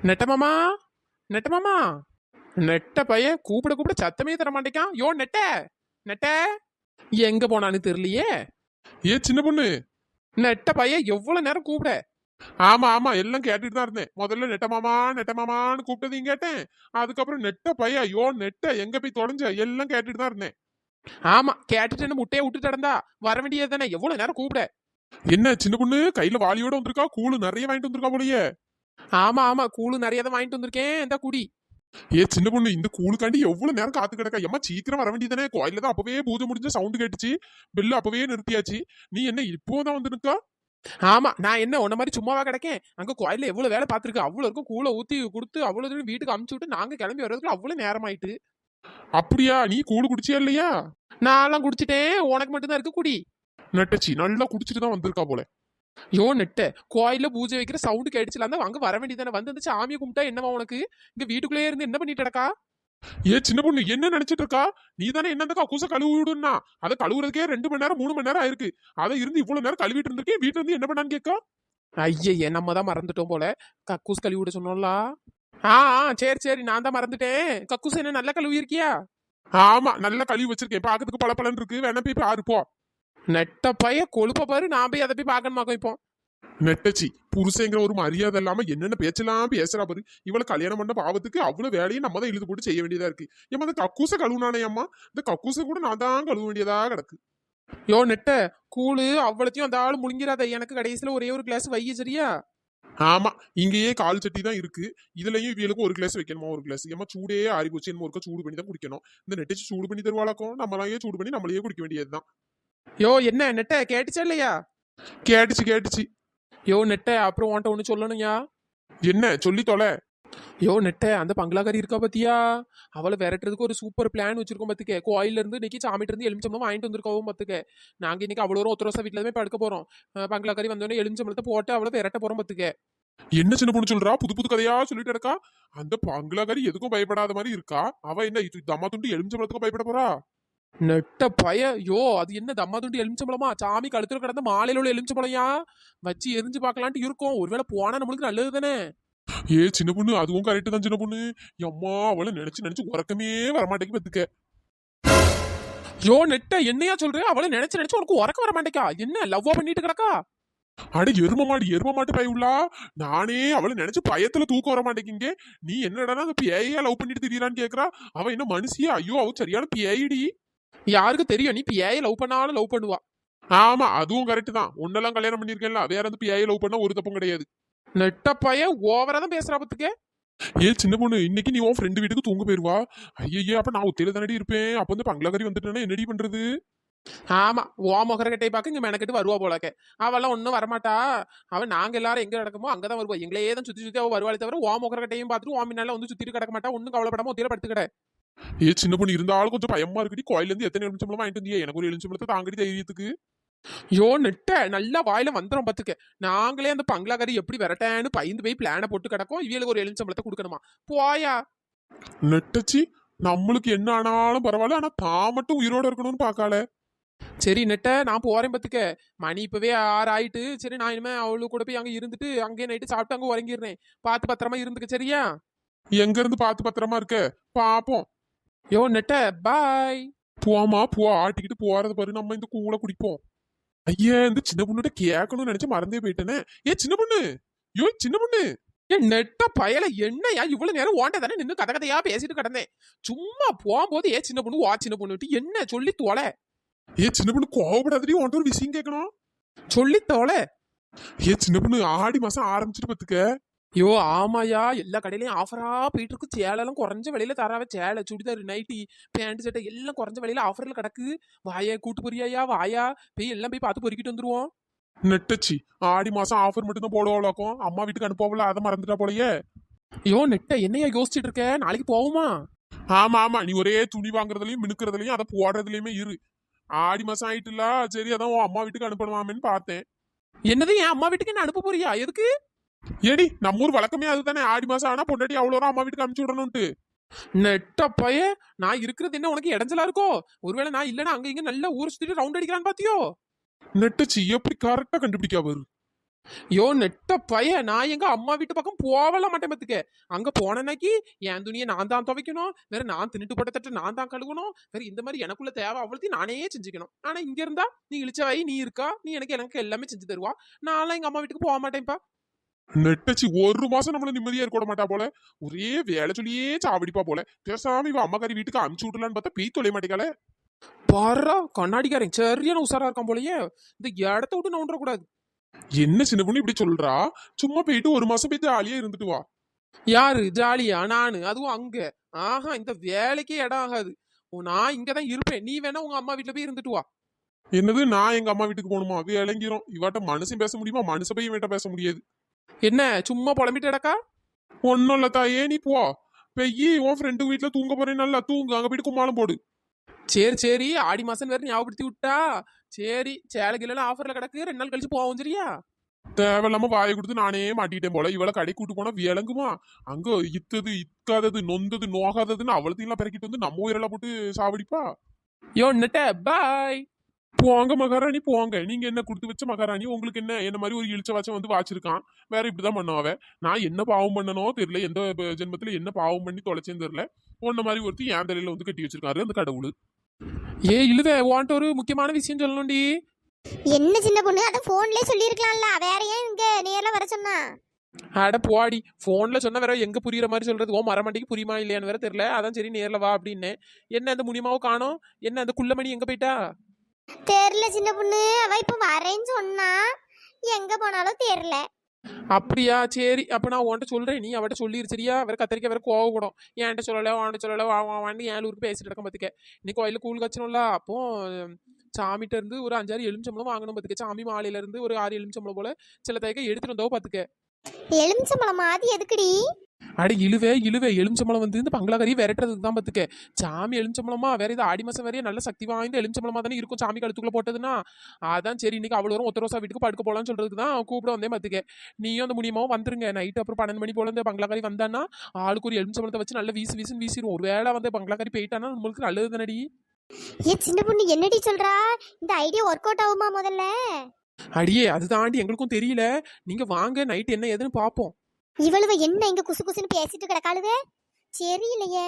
நெட்ட மாமா, நெட்ட மாமா. நெட்ட பையன் கூப்பிட கூப்பிட சத்தமே தர மாட்டேக்கான். யோ நெட்ட, நெட்ட எங்க போனான்னு தெரியலையே. ஏ சின்ன பொண்ணு. நெட்ட பையன் எவ்வளவு நேரம் கூப்பிட. ஆமா ஆமா, எல்லாம் கேட்டுட்டு தான் இருந்தேன். முதல்ல நெட்ட மாமா நெட்ட மாமான்னு கூப்பிட்டதையும் கேட்டேன். அதுக்கப்புறம் நெட்ட பையா யோ நெட்ட எங்க போய் தொலைஞ்ச எல்லாம் கேட்டுட்டு தான் இருந்தேன். ஆமா, கேட்டுட்டு முட்டையை விட்டு நடந்தா வர வேண்டியது தானே. எவ்வளவு நேரம் கூப்பிட. என்ன சின்ன பொண்ணு கையில வாளியோட வந்திருக்கா? கூழு நிறைய வாங்கிட்டு வந்திருக்கா போலயே. ஆமா ஆமா, கூழு நிறைய தான் வாங்கிட்டு வந்திருக்கேன். இந்த குடி. ஏ சின்ன பொண்ணு, இந்த கூழுக்காண்டி எவ்வளவு நேரம் காத்து கிடக்கா? எம்மா சீக்கிரம் வர வேண்டியதானே? கோயில தான் அப்பவே பூஜை முடிஞ்ச சவுண்ட் கேட்டுச்சு. பெல்லு அப்பவே நிறுத்தியாச்சு. நீ என்ன இப்போதான் வந்து நிக்கா? ஆமா, நான் என்ன உன்ன மாதிரி சும்மாவா கிடக்கேன்? அங்க கோயில்ல எவ்வளவு வேலை பார்த்திருக்கு. அவ்வளவு இருக்கும் கூழ ஊத்தி கொடுத்து அவ்வளவு தூரம் வீட்டுக்கு அமுச்சு விட்டு நாங்க கிளம்பி வர்றதுக்கு அவ்வளவு நேரம் ஆயிட்டு. அப்படியா? நீ கூழு குடிச்சியா இல்லையா? நான் குடிச்சிட்டேன். உனக்கு மட்டும்தான் இருக்கு குடி. நெட்டச்சி நல்லா குடிச்சிட்டு தான் வந்திருக்கா போல. யோ நெட்ட, கோயில்ல பூஜை வைக்கிற சவுண்டு கேட்டுச்சுல, அந்த அங்க வர வேண்டியதானே. வந்து அந்த சாமியை கும்பிட்டா என்னவா உனக்கு? இங்க வீட்டுக்குள்ளேயே இருந்து என்ன பண்ணிட்டு கிடக்கா? ஏ சின்ன பொண்ணு, என்ன நினைச்சிட்டு இருக்கா? நீ தானே என்ன அந்த கக்கூச கழுவி விடுனா? அதை கழுவுறதுக்கே 2 மணி நேரம் 3 மணி நேரம் ஆயிருக்கு. அதை இருந்து இவ்வளவு நேரம் கழுவிட்டு இருந்திருக்கேன். வீட்டுல இருந்து என்ன பண்ணான்னு கேட்கா? ஐயே, நம்ம தான் மறந்துட்டோம் போல. கக்கூஸ் கழுவி விட சொன்னோம்ல. ஆ ஆ, சரி சரி, நான் தான் மறந்துட்டேன். கக்கூஸ் என்ன நல்லா கழுவி இருக்கியா? ஆமா, நல்லா கழுவி வச்சிருக்கேன். பாக்கிறதுக்கு பளபளன்னு இருக்கு. வேணா போய் பாரு போ. நெட்ட பைய கொழுப்ப பாரு. நான் போய் அதை போய் பார்க்கணுமாக்கோ இப்போ. நெட்டச்சி, புருஷங்கிற ஒரு மரியாதை இல்லாம என்னென்ன பேச்செல்லாம் பேசுறா பாரு. இவளை கல்யாணம் பண்ண பாவத்துக்கு அவ்வளவு வேலையும் நம்ம தான் இழுத்து போட்டு செய்ய வேண்டியதா இருக்கு. ஏமா அந்த கக்கூச கழுவுனானே அம்மா, இந்த கக்கூச கூட நான் தான் கழுவ வேண்டியதா கிடக்கு. யோ நெட்ட, கூழு அவ்வளத்தையும் அந்த ஆள் முழுங்கிறாத. எனக்கு கடைசியில ஒரே ஒரு கிளாஸ் வைய சரியா? ஆமா, இங்கேயே கால் சட்டி தான் இருக்கு. இதுலயும் இவளுக்கு ஒரு கிளாஸ் வைக்கணுமா? ஒரு கிளாஸ் ஏமா சூடே ஆறி போச்சு. என்ன ஒருக்க சூடு பண்ணி தான் குடிக்கணும். இந்த நெட்டச்சி சூடு பண்ணி தருவாளாக்கும். நம்மளாயே சூடு பண்ணி நம்மளையே குடிக்க வேண்டியதுதான். யோ என்ன நெட்ட, கேட்டுச்சா இல்லையா? கேட்டுச்சு கேட்டுச்சு. யோ நெட்ட, அப்புறம் உன்ட்ட ஒண்ணு சொல்லணும்யா. என்ன சொல்லி தொலை. யோ நெட்ட, அந்த பங்களாக்காரி இருக்கா பாத்தியா? அவளை விரட்டுறதுக்கு ஒரு சூப்பர் பிளான் வச்சிருக்கோம் பாத்துக்க. கோயில இருந்து இன்னைக்கு சாமிட்டு இருந்து எலுமிச்சம்பளம் வாங்கிட்டு வந்திருக்கோம் பாத்துக்க. நாங்க இன்னைக்கு அவ்வளோ ஒத்தரோசா வீட்டுல தான் படுக்க போறோம். பங்களாக்காரி வந்தோடனே எலுமிச்சம்பளத்தை போட்டு அவளை விரட்ட போறோம் பாத்துக்க. என்ன சின்ன பொண்ணு சொல்றா? புது புது கதையா சொல்லிட்டு இருக்கா. அந்த பங்களாக்காரி எதுக்கும் பயப்படாத மாதிரி இருக்கா. அவ என்ன இது தம்மா துண்டு எலுமிச்சம்பழத்துக்கும் பயப்பட போறா? நெட்ட பய. யோ, அது என்ன தம்மா துண்டு எலுமிச்சம்பளமா? சாமி கழுத்துல கிடந்த மாலையில உள்ள எலுமிச்சம்பளையா வச்சு எரிஞ்சு பார்க்கலான்ட்டு இருக்கும். ஒருவேளை போனா நம்மளுக்கு நல்லது தானே. ஏ சின்ன பொண்ணு, அதுவும் கரெக்ட் தான் சின்ன பொண்ணு. அம்மா, அவளை நினைச்சு நினைச்சு உறக்கமே வரமாட்டேங்க பத்துக்க. யோ நெட்ட, என்னையா சொல்ற? அவளை நினைச்சு நினைச்சு உனக்கு உறக்க வர மாட்டேக்கா? என்ன லவ்வா பண்ணிட்டு கிடக்கா? அட எரும மாட்டு பயவுள்ளா. நானே அவளை நினைச்சு பயத்துல தூக்கம் வர மாட்டேங்கிங்க. நீ என்னடா அந்த பேயா லவ் பண்ணிட்டு திரியறான்னு கேக்குறா. அவ என்ன மனுஷியா? ஐயோ, அவ சரியான பேயிடி. யாருக்கு தெரியும்? நீ பிஏயை லவ் பண்ணாலும் லவ் பண்ணுவா. ஆமா, அதுவும் கரெக்ட் தான். உன்னெல்லாம் கல்யாணம் பண்ணிருக்கேன்ல, வேற அந்த பேயை லவ் பண்ண ஒரு தப்பும் கிடையாது. நெட்ட பைய ஓவரா தான் பேசுறா பத்துக்க. ஏ சின்ன பொண்ணு, இன்னைக்கு நீ உன் ஃப்ரெண்டு வீட்டுக்கு தூங்க போயிருவா. ஐயே, அப்ப நான் ஒத்தையில தானடி இருப்பேன். அப்ப வந்து பங்களாக்கறி வந்துட்டேன்னா என்னடி பண்றது? ஆமா, ஓ முகர கட்டையை பார்க்க இங்க மெனக்கெட்டு வருவா போலக்க. அவெல்லாம் ஒன்னும் வரமாட்டா. அவன் நாங்க எல்லாரும் எங்க நடக்கமோ அங்கதான் வருவா. எங்களே தான் சுத்தி சுத்தி அவ வருவாளே தவிர ஓ முகர கட்டையும் பார்த்துட்டு ஓ மின்னால வந்து சுத்திட்டு கிடக்க மாட்டா. ஒன்னும் கவலைப்படாம ஒத்தையில படுத்துக்கிட. ஏ சின்ன பொண்ணு, இருந்தாலும் கொஞ்சம் பயமா இருக்குடி. கோயில இருந்து எத்தனை எலுமிச்சம்பளம் வாங்கிட்டு வந்தியே? எனக்கு ஒரு எலுமிச்சம்பளத்தை தாங்கடி தைரியத்துக்கு. யோ நெட்ட, நல்லா வாயில வந்துடும் பத்துக்க. நாங்களே அந்த பங்களாக்காரி எப்படி விரட்டேன்னு பயந்து போய் பிளான போட்டு கிடக்கும். இவளுக்கு ஒரு எலுமிச்சம்பளத்தை கொடுக்கணுமா? போயா. நெட்டச்சி, நம்மளுக்கு என்ன ஆனாலும் பரவாயில்ல. ஆனா தான் மட்டும் உயிரோட இருக்கணும்னு பாக்கால. சரி நெட்ட, நான் போறேன் பத்துக்க. மணி இப்பவே 6 ஆயிட்டு. சரி, நான் இனிமே அவளு கூட போய் அங்க இருந்துட்டு அங்கேயே நைட்டு சாப்பிட்டு அங்க உறங்கிடுறேன். பார்த்து பத்திரமா இருந்துக்க சரியா? எங்க இருந்து பார்த்து பத்திரமா இருக்க பாப்போம். யோ நெட்ட, பாய். போமா போ, ஆட்டிக்கிட்டு போறது பாரு. நம்ம இந்த கூழ குடிப்போம். ஐயா, இந்த சின்ன பொண்ணுகிட்ட கேட்கணும்னு நினைச்சு மறந்தே போயிட்டேனே. ஏ சின்ன பொண்ணு, யோ சின்ன பொண்ணு. ஏன் நெட்ட பயல, என்னையா இவ்வளவு நேரம் ஓண்ட தானே நின்று கதை கதையா பேசிட்டு கிடந்தேன். சும்மா போகும்போது ஏ சின்ன பொண்ணு வா சின்ன பொண்ணு என்ன சொல்லி தோலை. ஏ சின்ன பொண்ணு, கோவப்படாதடி. உன்ட்ட ஒரு விஷயம் கேட்கணும். சொல்லி தோலை. ஏ சின்ன பொண்ணு, ஆடி மாசம் ஆரம்பிச்சிட்டு பத்துக்க. யோ ஆமாயா, எல்லா கடையிலயும் ஆஃபரா போயிட்டு இருக்கு. சேலெல்லாம் குறைஞ்ச விலையில தராவ. சேலை, சுடிதார், நைட்டி, பேண்ட், சட்டை எல்லாம் குறைஞ்ச விலையில ஆஃபர்ல கிடக்கு. வாயா, கூட்டு போறியாயா? வாயா, போய் எல்லாம் போய் பார்த்து பொறுக்கிட்டு வந்துருவோம். நெட்டச்சி, ஆடி மாசம் ஆஃபர் மட்டும் தான் போடுவாளாக்கும். அம்மா வீட்டுக்கு அனுப்புவாங்களா, அதை மறந்துட்டா போலயே. யோ நெட்ட, என்னையா யோசிச்சுட்டு இருக்க? நாளைக்கு போவோமா? ஆமா ஆமா, நீ ஒரே துணி வாங்குறதுலயும் மினுக்கிறதுலயும் அதை போடுறதுலயுமே இரு. ஆடி மாசம் ஆயிட்டுல, சரி அதான் உன் அம்மா வீட்டுக்கு அனுப்பணுமாமேன்னு பார்த்தேன். என்னது, என் அம்மா வீட்டுக்கு என்ன அனுப்ப போறியா? எதுக்கு? ஏடி, நம்ம ஊர் வழக்கமே அதுதானே. ஆடி மாசம் ஆனா பொண்டாட்டி அவ்வளோ அம்மா வீட்டுக்கு அனுப்பிச்சு விடணும்ட்டு. நெட்ட பைய, நான் இருக்கிறது என்ன உனக்கு இடைஞ்சலா இருக்கோ? ஒருவேளை நான் இல்லைன்னா அங்க இங்க நல்லா ஊர் சுத்திட்டு ரவுண்ட் அடிக்கிறான்னு பாத்தியோ? நெட்டச்சி, எப்படி கரெக்டா கண்டுபிடிக்கா பாரு. யோ நெட்ட பைய, நான் எங்க அம்மா வீட்டு பக்கம் போகல மாட்டேன் பத்துக்க. அங்க போனனாக்கி என் துணியை நான் தான் துவைக்கணும், வேற நான் தின்னுட்டு போட்ட தட்டு நான் தான் கழுவணும், வேற இந்த மாதிரி எனக்குள்ள தேவை அவ்வளோத்தையும் நானே செஞ்சுக்கணும். ஆனா இங்க இருந்தா நீ இழிச்ச வாய், நீ இருக்கா, நீ எனக்கு எல்லாமே செஞ்சு தருவா. நான்லாம் எங்க அம்மா வீட்டுக்கு போக மாட்டேன்ப்பா. நெட்டச்சி ஒரு மாசம் நம்மள நிம்மதியா இருக்க மாட்டா போல. ஒரே வேலை சொல்லியே சாவடிப்பா போல. பேசாம இவ அம்மாக்காரி வீட்டுக்கு அனுப்பிச்சு விடலான்னு பார்த்தா பீ தொலைய மாட்டேங்கால. பாரா கண்ணாடிக்காரன் சரியான உசாரா இருக்கான் போலயே. இந்த இடத்த விட்டு நவுன்ற கூடாது. என்ன சின்ன பொண்ணு இப்படி சொல்றா? சும்மா போயிட்டு ஒரு மாசம் போய் ஜாலியா இருந்துட்டு வா. யாரு ஜாலியா? நானு அதுவும் அங்க. ஆஹா, இந்த வேலைக்கே இடம் ஆகாது. நான் இங்கதான் இருப்பேன். நீ வேணா உங்க அம்மா வீட்டுல போய் இருந்துட்டு வா. என்னது நான் எங்க அம்மா வீட்டுக்கு போகணுமா? அது இறங்கிரும். இவாட்ட மனுஷன் பேச முடியுமா? மனுஷ போய் இவன்ட்ட பேச முடியாது. என்ன சும்மா புலம்பிட்டு கிடக்கா? ஒன்னும் இல்ல தாயே, நீ போ. பெய்யி உன் ஃப்ரெண்டு வீட்டுல தூங்க போறேன், நல்லா தூங்கு. அங்க போயிட்டு கும்மாளம் போடு. சரி சரி, ஆடி மாசம் வேற ஞாபகப்படுத்தி விட்டா. சரி, சேலைகள் ஆஃபர்ல கிடக்கு, 2 நாள் கழிச்சு போவோம் சரியா? தேவையில்லாம வாயை கொடுத்து நானே மாட்டிட்டேன் போல. இவளை கடை கூட்டு போனா விளங்குமா? அங்க இத்தது இக்காதது நொந்தது நோகாததுன்னு அவ்வளோத்தையும் பெருக்கிட்டு வந்து நம்ம உயிரெல்லாம் போட்டு சாவடிப்பா. யோ நெட்ட பாய். போங்க மகாராணி போங்க. நீங்க என்ன கொடுத்து வச்ச மகாராணி? உங்களுக்கு என்ன மாதிரி ஒரு இழிச்ச வாச்சம் வந்து வாச்சிருக்கான். வேற இப்படிதான் பண்ணுவாவ. நான் என்ன பாவம் பண்ணனோ தெரியல. எந்த ஜென்மத்துல என்ன பாவம் பண்ணி தொலைச்சேன்னு தெரியல. உன்ன மாதிரி ஒருத்தி என் தலையில வந்து கட்டி வச்சிருக்காரு அந்த கடவுள். ஏ இழுவே, உன்ட்ட ஒரு முக்கியமான விஷயம் சொல்லணும்டி. என்ன சின்ன பொண்ணு, அத போன்லயே சொல்லிருக்கலாம்ல, வேற ஏன் இங்க நேர்ல வர சொன்னா? அட போடி, போன்ல சொன்னா வேற எங்க புரியுற மாதிரி சொல்றது? ஓ மரமண்டிக்கு புரியுமா இல்லையான்னு வேற தெரியல. அதான் சரி நேர்ல வா அப்படின்னு. என்ன அந்த முனியமாவும் காணோம்? என்ன அந்த குள்ளமணி எங்க போயிட்டா? தெரியல சின்ன பொண்ணு, அவ இப்ப வரேன்னு சொன்னா, எங்க போனாலும் தெரியல. அப்படியா? சரி, அப்ப நான் உன்கிட்ட சொல்றேன், நீ அவட்ட சொல்லிரு சரியா? வேற கத்திரிக்கா வேற கோவப்படும். என்கிட்ட சொல்லல உன்கிட்ட சொல்லல வான்னு ஏழு ஊருக்கு பேசிட்டு இருக்க பாத்துக்க. இன்னைக்கு கோயில கூழ் கச்சணும்ல, அப்போ சாமிட்ட இருந்து ஒரு 5-6 எலுமிச்சம்பளம் வாங்கணும் பாத்துக்க. சாமி மாலையில இருந்து ஒரு 6 எலுமிச்சம்பளம் போல சில தயக்க எடுத்துட்டு வந்தோ பாத்துக்க. எலுமிச்சம்பழமா? அது எதுக்குடி? அட இழுவே எலுமிச்சம்பளம் வந்து இந்த பங்களாக்கறி விரட்டுறதுக்கு தான் பாத்துக்க. சாமி எலுமிச்சம்பளமா வேற இது ஆடி மாசம் வரைய நல்ல சக்தி வாய்ந்த எலுமிச்சம்பளமா தானே இருக்கும் சாமி கழுத்துக்குள்ள போட்டதுன்னா. அதான் சரி, இன்னைக்கு அவ்வளோ வரும் ஒத்த ரோசா வீட்டுக்கு படுக்க போலான்னு சொல்றதுக்கு தான் கூப்பிட வந்தே பாத்துக்க. நீயும் அந்த முனியமாவும் வந்துருங்க. நைட்டு அப்புறம் 12 மணி போல இந்த பங்களாக்கறி வந்தான்னா ஆளுக்கு ஒரு எலுமிச்சம்பளத்தை வச்சு நல்ல வீசுன்னு வீசிடுவோம். ஒரு வேளை வந்து பங்களாக்கறி போயிட்டானா நம்மளுக்கு நல்லது தானடி. ஏ சின்ன பொண்ணு, என்னடி சொல்றா? இந்த ஐடியா ஒர்க் அவுட் ஆகுமா முதல்ல? அடியே அது தாண்டி எங்களுக்கும் தெரியல. நீங்க வாங்க, நைட் என்ன ஏதுன்னு பாப்போம். இவளுவ என்ன இங்க குசு குசுன்னு பேசிட்டு கிடக்காளுவே? சரியில்லையே.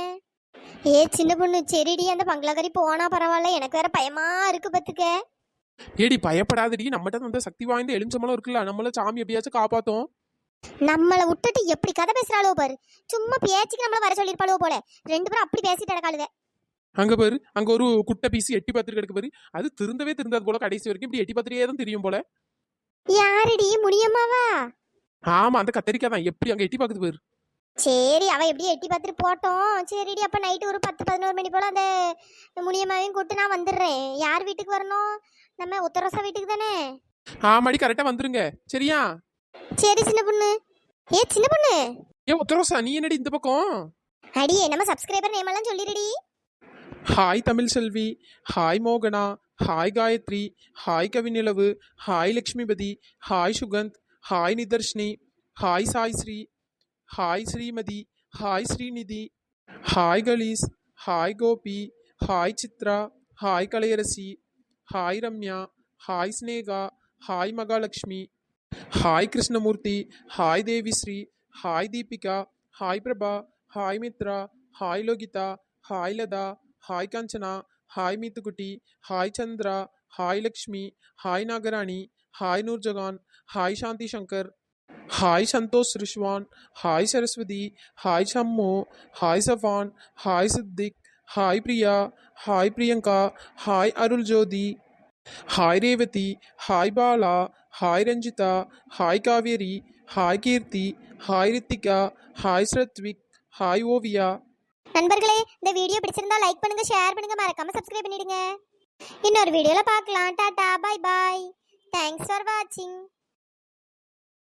ஏ சின்ன பொண்ணு, சரிடி, அந்த பங்களாக்கறி போனா பரவாயில்ல, எனக்கு வேற பயமா இருக்கு பத்துக்க. ஏடி பயப்படாதடி, நம்மகிட்ட அந்த சக்தி வாய்ந்த எலுமிச்சம்பளம் இருக்குல்ல, நம்மள சாமி எப்படியாச்சும் காப்பாத்தோம். நம்மள விட்டுட்டு எப்படி கதை பேசுறாளோ பாரு. சும்மா பேச்சுக்கு நம்மள வர சொல்லிருப்பாளோ போல. 2 பேரும் அப்படி பேசிட்டு கிடக்காளுவே. அங்க பாரு, அங்க ஒரு குட்டை பீசி எட்டி பார்த்துட்டு கிடக்கு பாரு. அது திருந்தவே திருந்தாது போல, கடைசி வரைக்கும் இப்படி எட்டி பார்த்துட்டே தான் தெரியும் போல. யாருடி? முடியம்மாவா? ஆமா, அந்த கத்தரிக்காய் தான் எப்படி அங்க எட்டி பார்க்குது பாரு. சரி, அவ எப்படியும் எட்டி பார்த்துட்டு போட்டோம். சரிடி, அப்ப நைட்டு ஒரு 10-11 மணி போல அந்த முனியம்மாவையும் கூட்டு நான் வந்துடுறேன். யார் வீட்டுக்கு வரணும்? நம்ம உத்தரசா வீட்டுக்கு தானே? ஆமாடி, கரெக்டா வந்துருங்க சரியா? சரி சின்ன பொண்ணு. ஏ சின்ன பொண்ணு, ஏ உத்தரவசா, நீ என்னடி இந்த பக்கம்? அடியே நம்ம சப்ஸ்கிரைபர் நேம் எல்லாம் சொல்லிடுடி. ஹாய் தமிழ் செல்வி, ஹாய் மோகனா, hi Gayathri, hi Kavinilavu, hi Lakshmipathi, hi Sukanth, hi Nitharshini, hi Saisri, hi Srimathi, hi Srinidhi, hi Kalees, hi Gopi, hi Chitra, hi Kalaiyarasi, hi Ramya, hi Sneha, hi Mahalakshmi, hi Krishnamurthy, hi Devisri, hi Deepika, hi Prabha, hi Mithra, hi Lohitha, hi Latha, hi Kanchana, hi Meethukutti, hi Chandra, hi Lakshmi, hi Nagarani, hi Noorjahan, hi Shanthi Shankar, hi Santhosh Rizwan, hi Saraswathi, hi Sammu, hi Safan, hi Siddiq, hi Priya, hi Priyanka, hi Arul Jothi, hi Revathi, hi Bala, hi Ranjitha, hi Kaveri, hi Keerthi, hi Rithika, hi Srathvik, hi Oviya. நண்பர்களே, இந்த video பிடிச்சிருந்தா like பண்ணுங்க, share பண்ணுங்க, மறக்காம subscribe பண்ணிடுங்க. இன்னொரு வீடியோல பார்க்கலாம். Tata, bye bye. Thanks for வாட்சிங்.